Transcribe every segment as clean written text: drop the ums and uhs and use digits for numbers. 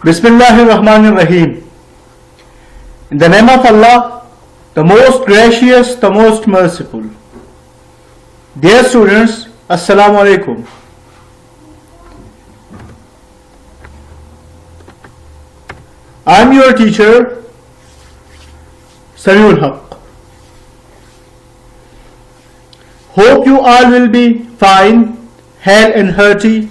Bismillahirrahmanirrahim. In the name of Allah, the most gracious, the most merciful. Dear students, Assalamu alaikum. I am your teacher, Samiul Haq. Hope you all will be fine, hale and hearty.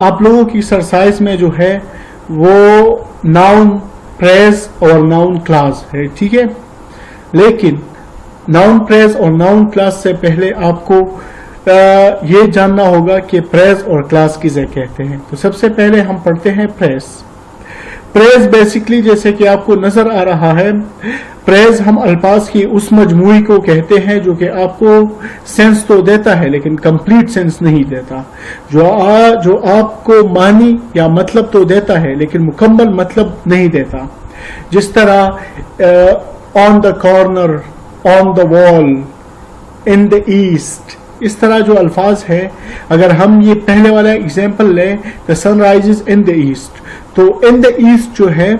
आप लोगों की exercise में जो है वो noun praise और noun class है, ठीक है। लेकिन नाउन प्रेज और नाउन क्लास से पहले आपको ये जानना होगा कि प्रेज और क्लास किसे कहते हैं। तो सबसे पहले हम पढ़ते हैं प्रेज। प्रेज बेसिकली जैसे कि आपको नजर आ रहा है, प्रेज हम अल्फाज की उस मजमूई को कहते हैं जो कि आपको सेंस तो देता है लेकिन कंप्लीट सेंस नहीं देता, जो आपको मानी या मतलब तो देता है लेकिन मुकम्मल मतलब नहीं देता। जिस तरह on the corner, on the wall, in the east, इस तरह जो अल्फाज है, अगर हम ये पहले वाला एग्जाम्पल लें, the sun rises in the east, तो इन द ईस्ट जो है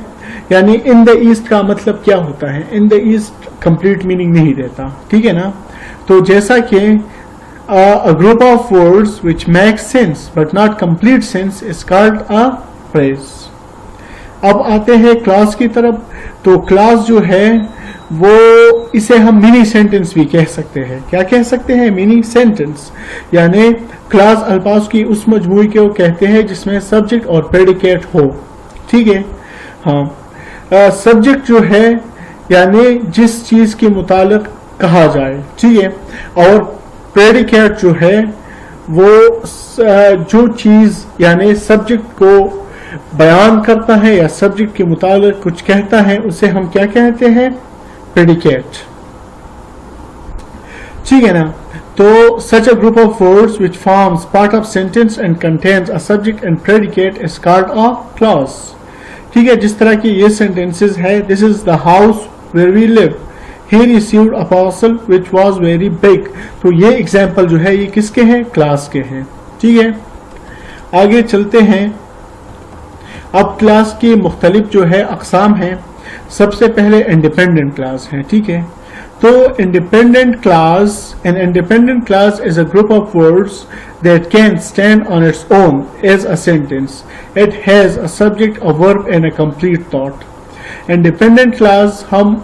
यानी इन द ईस्ट का मतलब क्या होता है? इन द ईस्ट कंप्लीट मीनिंग नहीं देता, ठीक है ना। तो जैसा कि अ group of words which make sense but not complete sense is called a phrase. अब आते हैं क्लास की तरफ। तो क्लास जो है वो इसे हम मिनी सेंटेंस भी कह सकते हैं। क्या कह सकते हैं? Mini sentence. यानी क्लास अल्फाज की उस मजमूई को कहते हैं जिसमें सब्जेक्ट और प्रेडिकेट हो, ठीक है। हाँ, सब्जेक्ट जो है यानी जिस चीज के मुतालिक कहा जाए, ठीक है। और प्रेडिकेट जो है वो जो चीज यानी सब्जेक्ट को बयान करता है या सब्जेक्ट के मुतालिक कुछ कहता है, उसे हम क्या कहते हैं? प्रेडिकेट, ठीक है ना। तो such a group of words which forms part of sentence and contains a subject and predicate is called a clause, ठीक है। जिस तरह की ये sentences है, this is the house where we live, he received a parcel which was very big। तो ये example जो है ये किसके हैं? क्लास के हैं, ठीक है। आगे चलते हैं। अब क्लास की मुख्तलिफ जो है अक़साम हैं। सबसे पहले इंडिपेंडेंट क्लास है, ठीक है। तो independent clause, an independent clause is a group of words that can stand on its own as a sentence. It has a subject, a verb and a complete thought. Independent clause हम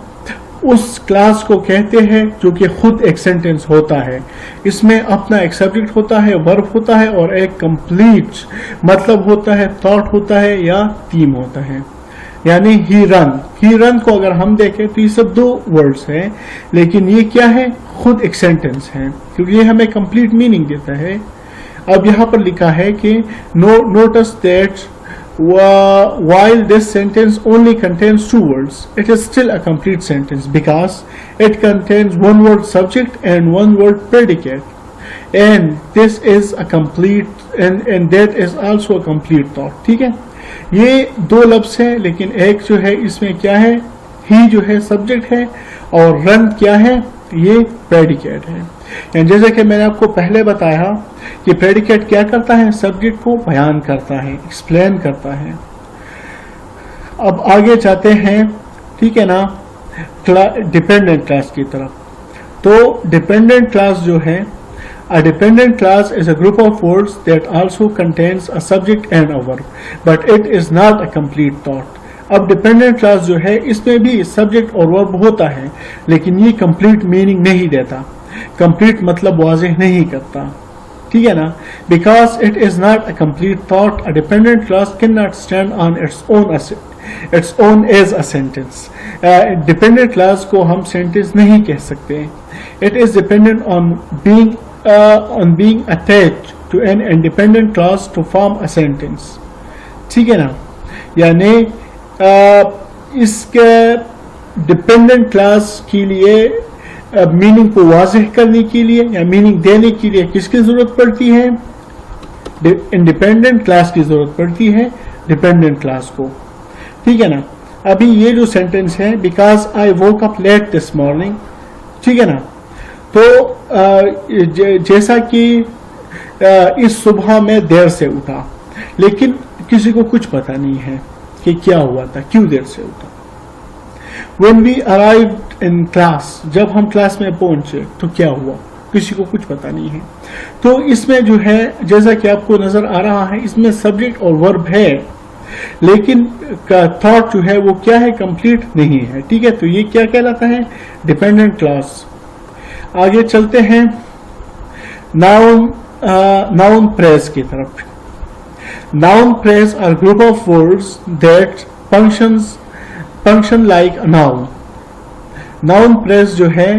उस class को कहते हैं जो कि खुद एक sentence होता है। इसमें अपना एक सब्जेक्ट होता है, वर्ब होता है और एक कंप्लीट मतलब होता है, थॉट होता है या थीम होता है। यानी ही रन को अगर हम देखें तो ये सब दो वर्ड्स हैं, लेकिन ये क्या है? खुद एक सेंटेंस है, क्योंकि ये हमें कंप्लीट मीनिंग देता है। अब यहाँ पर लिखा है कि notice that while this sentence only contains two words, it is still a complete sentence because it contains one word subject and one word predicate, and this is a complete and that is also a complete thought, ठीक है। ये दो लफ्ज है, लेकिन एक जो है इसमें क्या है? ही जो है सब्जेक्ट है और रन क्या है? ये प्रेडिकेट है। यानी जैसे कि मैंने आपको पहले बताया कि प्रेडिकेट क्या करता है? सब्जेक्ट को बयान करता है, एक्सप्लेन करता है। अब आगे जाते हैं, ठीक है ना, डिपेंडेंट क्लास की तरफ। तो डिपेंडेंट क्लास जो है, a dependent class is a group of words that also contains a subject and a verb, but it is not a complete thought। अब डिपेंडेंट क्लास जो है इसमें भी सब्जेक्ट और वर्ब होता है, लेकिन ये कंप्लीट मीनिंग नहीं देता, कंप्लीट मतलब वाज़ेह नहीं करता, ठीक है ना। Because it is not a complete thought, a dependent clause can not stand on its own as a sentence. Dependent clause को हम सेंटेंस नहीं कह सकते। It is dependent on being attached to an independent class to form a sentence, ठीक है ना। यानी इसके डिपेंडेंट क्लास के लिए मीनिंग को वाज़ेह करने के लिए या मीनिंग देने के लिए किसकी जरूरत पड़ती है? इंडिपेंडेंट क्लास की जरूरत पड़ती है डिपेंडेंट क्लास को, ठीक है ना। अभी ये जो सेंटेंस है, because I woke up let this morning, ठीक है ना। तो जैसा कि इस सुबह में देर से उठा, लेकिन किसी को कुछ पता नहीं है कि क्या हुआ था, क्यों देर से उठा। When we arrived in class, जब हम क्लास में पहुंचे तो क्या हुआ, किसी को कुछ पता नहीं है। तो इसमें जो है, जैसा कि आपको नजर आ रहा है, इसमें सब्जेक्ट और वर्ब है, लेकिन थॉट जो है वो क्या है, कंप्लीट नहीं है। ठीक है, तो ये क्या कहलाता है, डिपेंडेंट क्लॉज। आगे चलते हैं नाउन फ्रेज की तरफ। Noun phrase are group of words that function like a noun. Noun phrase जो है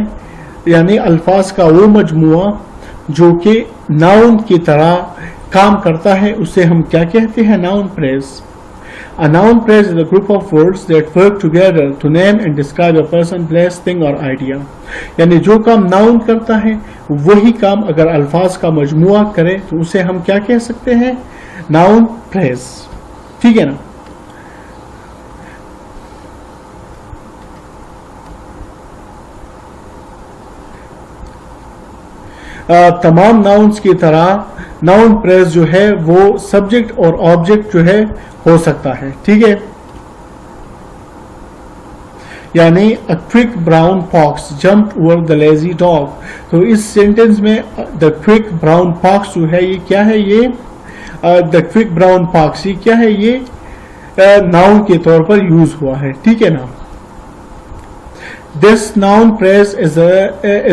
यानी अल्फाज का वो मजमुआ जो कि नाउन की तरह काम करता है, उसे हम क्या कहते हैं, noun phrase. A noun phrase is a group of words that work together to name and describe a person, place, thing or idea. यानी जो काम नाउन करता है वही काम अगर अल्फाज का मजमुआ करे तो उसे हम क्या कह सकते हैं, नाउन फ्रेज। ठीक है ना। तमाम नाउन्स की तरह नाउन फ्रेज जो है वो सब्जेक्ट और ऑब्जेक्ट जो है हो सकता है। ठीक है, यानी a quick brown fox jumped over the lazy dog. तो इस सेंटेंस में द क्विक ब्राउन फॉक्स जो है ये क्या है, ये द क्विक ब्राउन फॉक्स ये क्या है, ये नाउन के तौर पर यूज हुआ है। ठीक है ना। This noun phrase is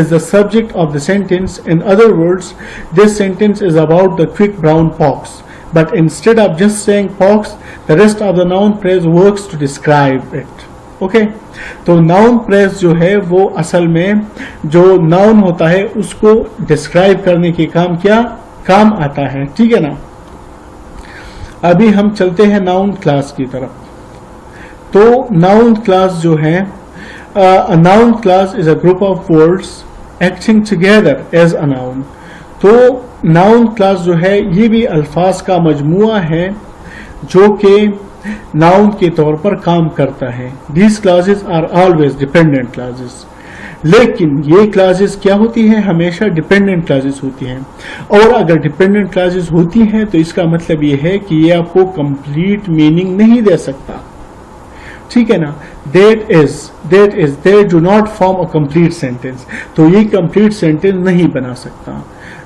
the subject of the sentence. In other words, this sentence is about the quick brown fox. But instead of just saying fox, the rest of the noun phrase works to describe it. Okay? तो noun phrase जो है वो असल में जो noun होता है उसको describe करने के काम आता है। ठीक है ना। अभी हम चलते हैं noun class की तरफ। तो noun class जो है, a noun class is a group of words acting together as a noun. तो noun class जो है ये भी अल्फाज का मजमुआ है जो कि noun के तौर पर काम करता है। These classes are always dependent classes. लेकिन ये क्लासेस क्या होती हैं, हमेशा डिपेंडेंट क्लासेस होती हैं। और अगर डिपेंडेंट क्लासेस होती हैं तो इसका मतलब ये है कि ये आपको कंप्लीट मीनिंग नहीं दे सकता। ठीक है ना। that is they do not form a complete sentence, तो ये complete sentence नहीं बना सकता।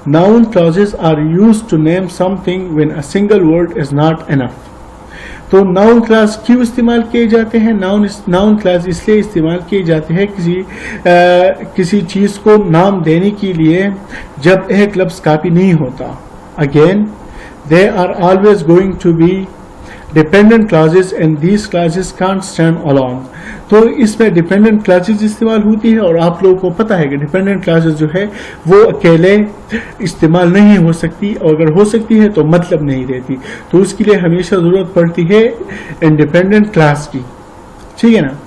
noun clauses are used to name something when a single word is not enough. तो noun class क्यों इस्तेमाल किए जाते हैं, noun class इसलिए इस्तेमाल किए जाते हैं किसी चीज को नाम देने के लिए जब एक लफ्ज काफी नहीं होता। again they are always going to be dependent clauses and these clauses can't stand alone. तो इसमें डिपेंडेंट क्लासेस इस्तेमाल होती है और आप लोगों को पता है कि डिपेंडेंट क्लासेस जो है वो अकेले इस्तेमाल नहीं हो सकती, और अगर हो सकती है तो मतलब नहीं देती। तो उसके लिए हमेशा जरूरत पड़ती है इंडिपेंडेंट क्लास की। ठीक है ना।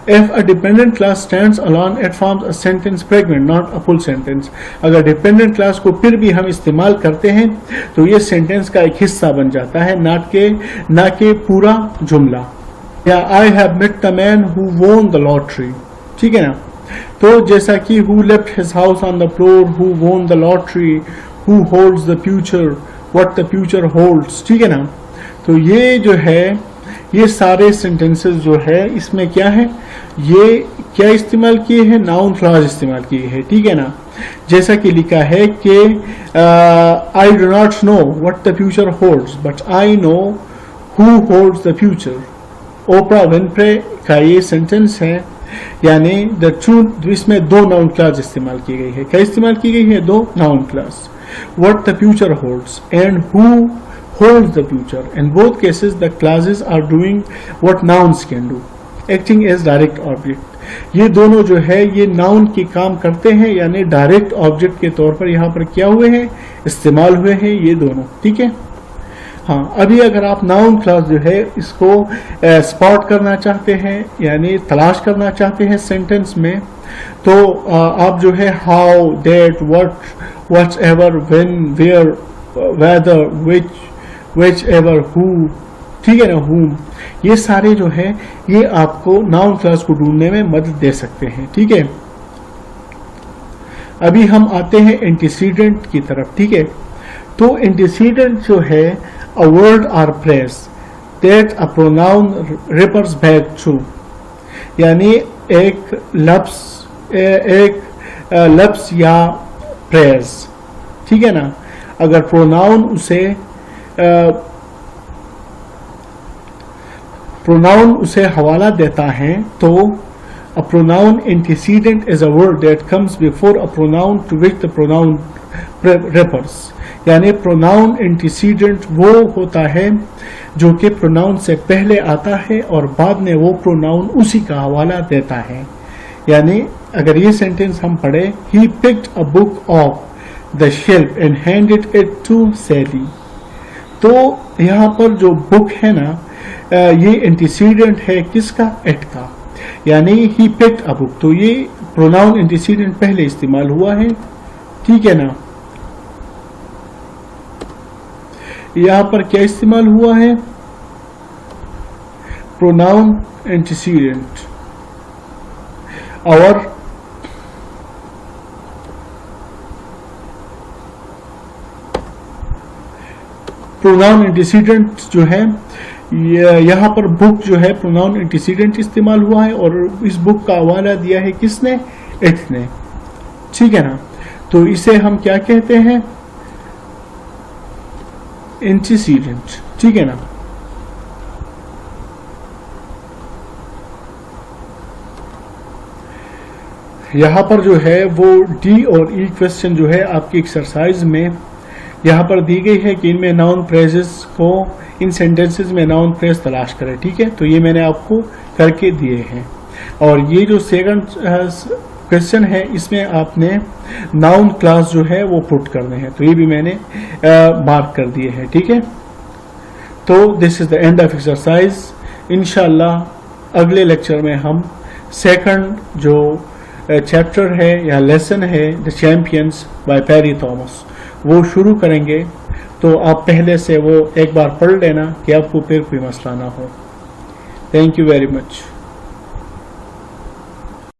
If a dependent class stands alone, it forms a sentence fragment, not a full sentence. अगर dependent class को फिर भी हम इस्तेमाल करते हैं तो ये सेंटेंस का एक हिस्सा बन जाता है, ना के पूरा जुमला। या I have met the man who won the lottery. ठीक है ना। तो जैसा कि who left his house on the floor, who won the lottery, who holds the future, what the future holds. ठीक है ना। तो ये जो है ये सारे सेंटेंसेस जो है इसमें क्या है, ये क्या इस्तेमाल किए हैं, नाउन क्लॉज इस्तेमाल किए हैं। ठीक है ना। जैसा कि लिखा है कि I do not know what the future holds but I know who holds the future. Oprah Winfrey का ये सेंटेंस है, यानी द ट्रूथ। इसमें दो नाउन क्लॉज इस्तेमाल की गई है। क्या इस्तेमाल की गई है, दो noun clause. What the future holds and who holds the future. In both cases the clauses are doing what nouns can do, acting as direct object. ये दोनों जो है ये नाउन के काम करते हैं, यानी डायरेक्ट ऑब्जेक्ट के तौर पर यहाँ पर क्या हुए हैं, इस्तेमाल हुए हैं ये दोनों। ठीक है। हाँ, अभी अगर आप नाउन क्लॉज जो है इसको स्पॉट करना चाहते हैं, यानी तलाश करना चाहते हैं सेंटेंस में, तो आप जो है how, that, whatever, when, where, whether, which ever, who, ठीक है ना, whom, ये सारे जो है ये आपको नाउन क्लॉज को ढूंढने में मदद दे सकते हैं। ठीक है। अभी हम आते हैं एंटीसीडेंट की तरफ, ठीक है। तो एंटीसीडेंट जो है अ वर्ड और phrase that a pronoun refers back to, यानी एक लफ्ज या फ्रेज, ठीक है ना। अगर प्रोनाउन उसे हवाला देता है तो a pronoun antecedent is a word that comes before a pronoun to which the pronoun refers, यानी pronoun antecedent वो होता है जो कि pronoun से पहले आता है और बाद में वो pronoun उसी का हवाला देता है। यानी अगर ये सेंटेंस हम पढ़े, he picked a book off the shelf and handed it to Sally, तो यहाँ पर जो बुक है ना, ये एंटीसीडेंट है किसका? एट का, यानी ही पिक्ड अ बुक, तो ये प्रोनाउन एंटीसीडेंट पहले इस्तेमाल हुआ है, ठीक है ना। यहां पर क्या इस्तेमाल हुआ है? प्रोनाउन एंटीसीडेंट, और प्रोनाउन एंटीसीडेंट जो है यहाँ पर बुक जो है प्रोनाउन एंटीसीडेंट इस्तेमाल हुआ है, और इस बुक का हवाला दिया है किसने? इट ने, ठीक है ना। तो इसे हम क्या कहते हैं? एंटीसीडेंट, ठीक है ना। यहाँ पर जो है वो डी और ई क्वेश्चन जो है आपकी एक्सरसाइज में यहाँ पर दी गई है कि इनमें नाउन फ्रेजेस को, इन सेंटेंसेस में नाउन फ्रेज तलाश करें, ठीक है। तो ये मैंने आपको करके दिए हैं, और ये जो सेकंड क्वेश्चन है इसमें आपने नाउन क्लास जो है वो पुट करने हैं, तो ये भी मैंने मार्क कर दिए हैं, ठीक है। तो this is the end of exercise. इंशाल्लाह अगले लेक्चर में हम सेकंड जो चैप्टर है या लेसन है the champions by Perry Thomas वो शुरू करेंगे। तो आप पहले से वो एक बार पढ़ लेना कि आपको फिर कोई मसला ना हो। Thank you very much.